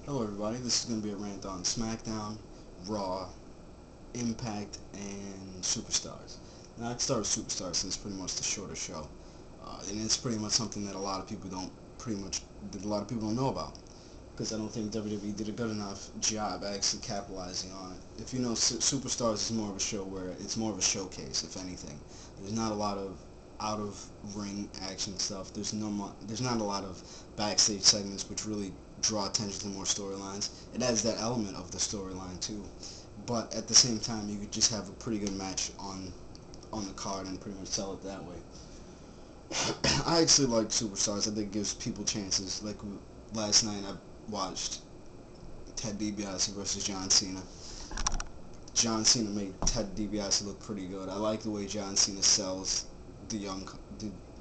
Hello everybody, this is going to be a rant on SmackDown, Raw, Impact, and Superstars. Now I can start with Superstars since it's pretty much the shorter show. And it's pretty much something that a lot of people don't know about. Because I don't think WWE did a good enough job actually capitalizing on it. If you know, Superstars is more of a show where it's more of a showcase, if anything. There's not a lot of out of ring action stuff. There's not a lot of backstage segments which really draw attention to more storylines. It adds that element of the storyline too. But at the same time, you could just have a pretty good match on the card and pretty much sell it that way. I actually like Superstars. I think it gives people chances. Like last night, I watched Ted DiBiase versus John Cena. John Cena made Ted DiBiase look pretty good. I like the way John Cena sells the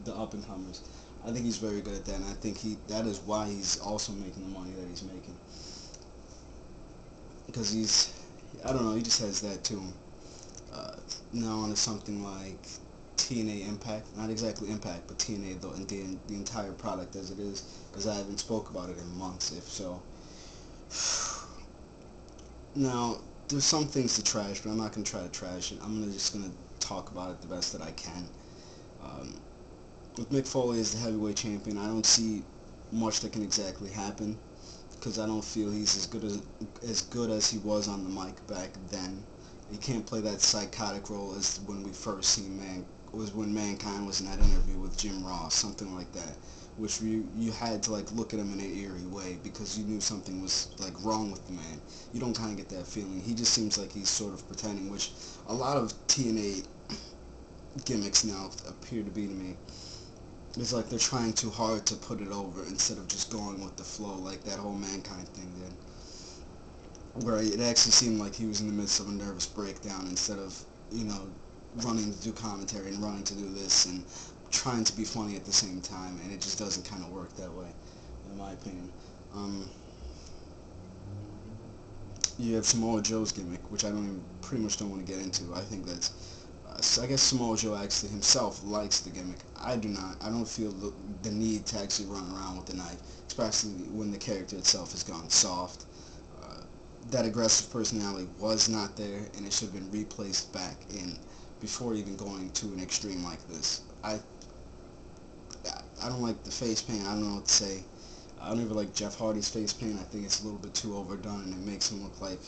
the up and comers. I think he's very good at that, and I think that is why he's also making the money that he's making. Because I don't know, he just has that to him. Now on to something like TNA Impact, not exactly Impact, but TNA though, and the entire product as it is, because I haven't spoke about it in months, if so. Now, there's some things to trash, but I'm not going to try to trash it. I'm just going to talk about it the best that I can. With Mick Foley as the heavyweight champion, I don't see much that can exactly happen, because I don't feel he's as good as he was on the mic back then. He can't play that psychotic role as when we first seen when Mankind was in that interview with Jim Ross, something like that, which you had to like look at him in an eerie way because you knew something was like wrong with the man. You don't kind of get that feeling. He just seems like he's sort of pretending, which a lot of TNA gimmicks now appear to be to me. It's like they're trying too hard to put it over instead of just going with the flow, like that whole Mankind thing did, where it actually seemed like he was in the midst of a nervous breakdown instead of, running to do commentary and running to do this and trying to be funny at the same time, and it just doesn't kind of work that way, in my opinion. You have Samoa Joe's gimmick, which pretty much don't want to get into. I think that's I guess Samoa Joe actually himself likes the gimmick. I do not. I don't feel the need to actually run around with the knife, especially when the character itself has gone soft. That aggressive personality was not there, and it should have been replaced back in before even going to an extreme like this. I don't like the face paint. I don't know what to say. I don't even like Jeff Hardy's face paint. I think it's a little bit too overdone, and it makes him look like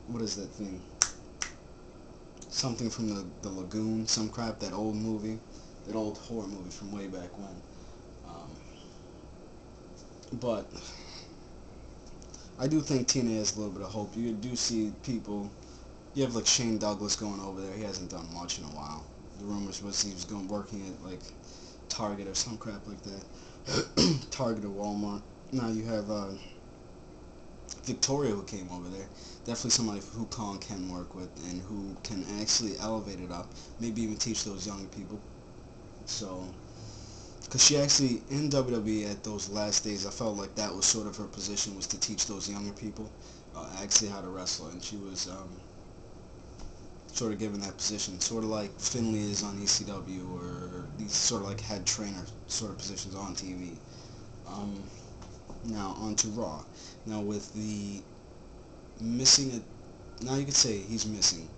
what is that thing? Something from the Lagoon, some crap. That old movie, that old horror movie from way back when. But I do think TNA has a little bit of hope. You do see people. You have like Shane Douglas going over there. He hasn't done much in a while. The rumors was he was working at like Target or some crap like that. Target or Walmart. Now you have Victoria who came over there. Definitely somebody who Kong can work with and who can actually elevate it up. Maybe even teach those younger people. So, because she actually, in WWE at those last days, I felt like that was sort of her position, was to teach those younger people actually how to wrestle. And she was sort of given that position. Sort of like Finley is on ECW, or these sort of like head trainer sort of positions on TV. Now on to Raw. Now with the now you could say he's missing.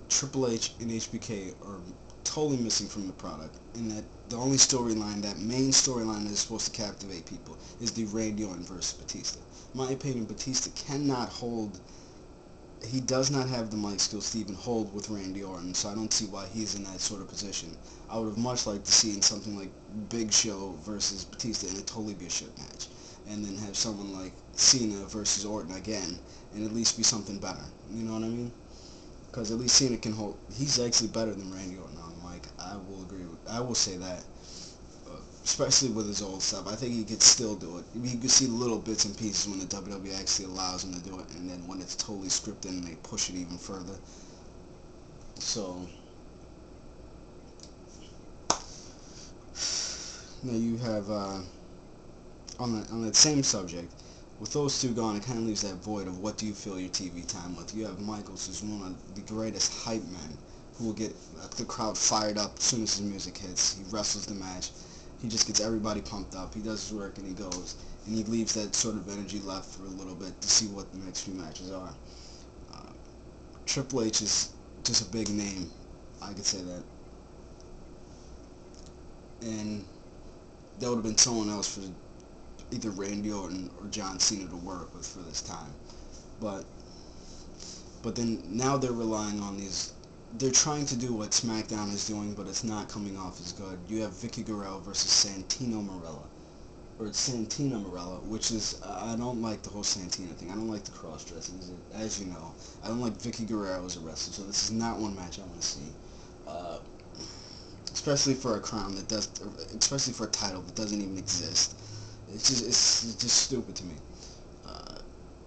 Triple H and HBK are totally missing from the product, in that the only storyline, that main storyline that is supposed to captivate people, is the Randy Orton versus Batista. In my opinion, Batista cannot hold. He does not have the mic skills to even hold with Randy Orton, so I don't see why he's in that sort of position. I would have much liked to see in something like Big Show versus Batista, and it'd totally be a shit match. And then have someone like Cena versus Orton again, and at least be something better. You know what I mean? Because at least Cena can hold. He's actually better than Randy Orton on the mic. I will say that. Especially with his old stuff. I think he could still do it. You can see little bits and pieces when the WWE actually allows him to do it, and then when it's totally scripted and they push it even further. So now you have on that same subject. With those two gone, it kind of leaves that void of what do you fill your TV time with. You have Michaels, who's one of the greatest hype men, who will get the crowd fired up as soon as his music hits. He wrestles the match, He just gets everybody pumped up. He does his work and he goes, and he leaves that sort of energy left for a little bit to see what the next few matches are. Uh, Triple H is just a big name, I could say that, and that would have been someone else for either Randy Orton or John Cena to work with for this time. But then now they're relying on these. They're trying to do what SmackDown is doing, but it's not coming off as good. You have Vicky Guerrero versus Santino Marella, or Santina Marella, which is, I don't like the whole Santina thing. I don't like the cross-dressing, as you know. I don't like Vicky Guerrero as a wrestler, so this is not one match I want to see. Uh, especially for a crown that does, especially for a title that doesn't even exist. It's just stupid to me.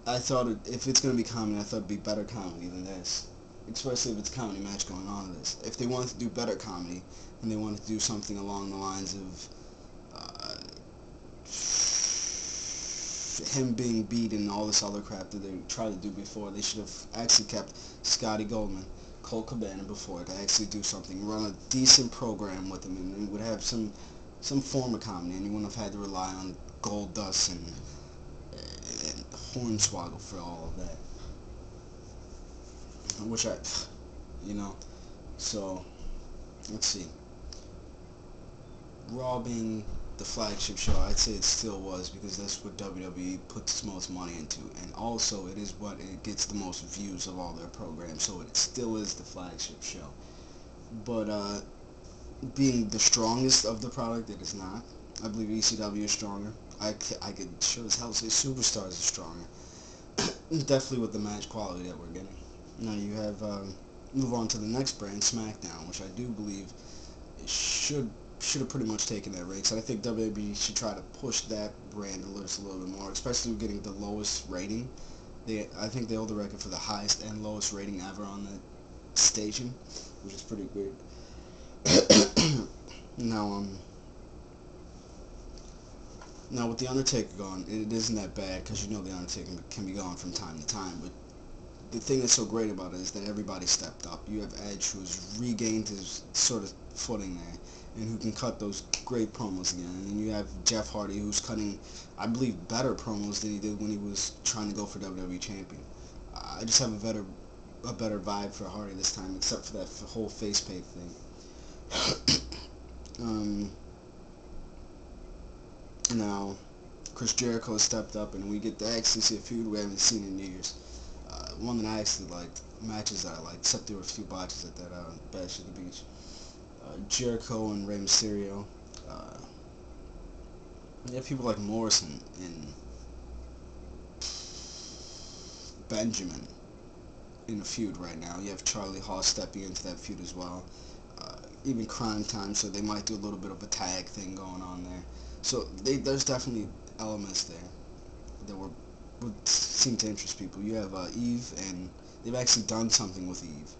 I thought if it's gonna be comedy, I thought it'd be better comedy than this. Especially if it's a comedy match going on in this. If they wanted to do better comedy, and they wanted to do something along the lines of him being beat and all this other crap that they tried to do before, they should have actually kept Scotty Goldman, Colt Cabana before to actually do something, run a decent program with him, and it would have some form of comedy, and you wouldn't have had to rely on Gold Dust and Hornswoggle for all of that. Which you know, so let's see. Raw being the flagship show, I'd say it still was, because that's what WWE puts most money into, and also it is what it gets the most views of all their programs, so it still is the flagship show. But being the strongest of the product, it is not. I believe ECW is stronger. I could sure as hell say Superstars is stronger. Definitely with the match quality that we're getting. Now you have move on to the next brand, SmackDown, which I do believe should have pretty much taken that race. I think WWE should try to push that brand a little bit more, especially with getting the lowest rating. I think they hold the record for the highest and lowest rating ever on the station, which is pretty great. Now now with the Undertaker gone, it isn't that bad, because you know the Undertaker can be gone from time to time, but the thing that's so great about it is that everybody stepped up. You have Edge, who's regained his sort of footing there, and who can cut those great promos again. And then you have Jeff Hardy, who's cutting, I believe, better promos than he did when he was trying to go for WWE Champion. I just have a better vibe for Hardy this time, except for that whole face paint thing. Now, Chris Jericho has stepped up, and we get to actually see a feud we haven't seen in years. One that I actually liked, matches that I liked, except there were a few botches at that Bash at the Beach. Jericho and Rey Mysterio. You have people like Morrison and Benjamin in a feud right now. You have Charlie Haas stepping into that feud as well. Even Crime Time, so they might do a little bit of a tag thing going on there. So there's definitely elements there that would seem to interest people. You have Eve, and they've actually done something with Eve,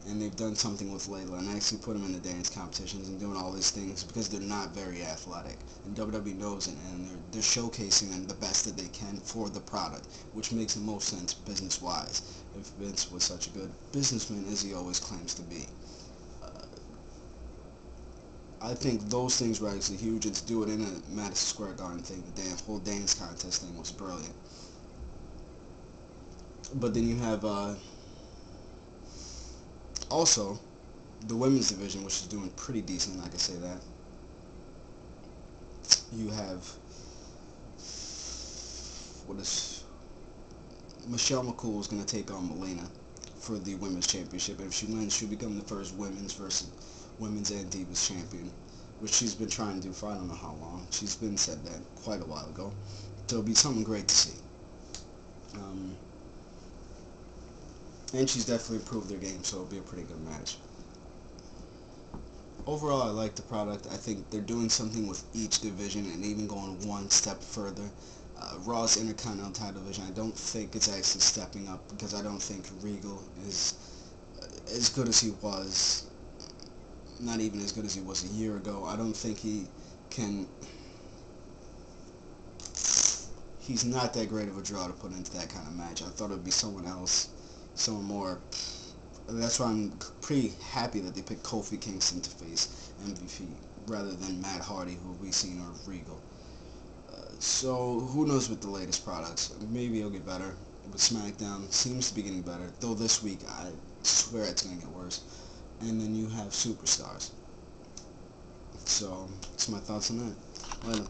and they've done something with Layla, and actually put them in the dance competitions and doing all these things because they're not very athletic, and WWE knows it, and they're showcasing them the best that they can for the product, which makes the most sense business-wise, if Vince was such a good businessman as he always claims to be. I think those things were actually huge, and to do it in a Madison Square Garden thing, the whole dance contest thing was brilliant. But then you have also the women's division, which is doing pretty decent, I can say that. You have Michelle McCool is going to take on Melina for the women's championship, and if she wins, she'll become the first women's and Divas champion, which she's been trying to do for I don't know how long. She's been said that quite a while ago. So it'll be something great to see. And she's definitely improved their game, so it'll be a pretty good match. Overall, I like the product. I think they're doing something with each division and even going one step further. Raw's Intercontinental title division, I don't think it's actually stepping up, because I don't think Regal is as good as he was. Not even as good as he was a year ago. I don't think he can. He's not that great of a draw to put into that kind of match. I thought it would be someone else, someone more. That's why I'm pretty happy that they picked Kofi Kingston to face MVP. rather than Matt Hardy, who we've seen, or Regal. So who knows with the latest products? Maybe it'll get better. But SmackDown seems to be getting better, though this week I swear it's going to get worse. And then you have Superstars. So that's my thoughts on that. Later.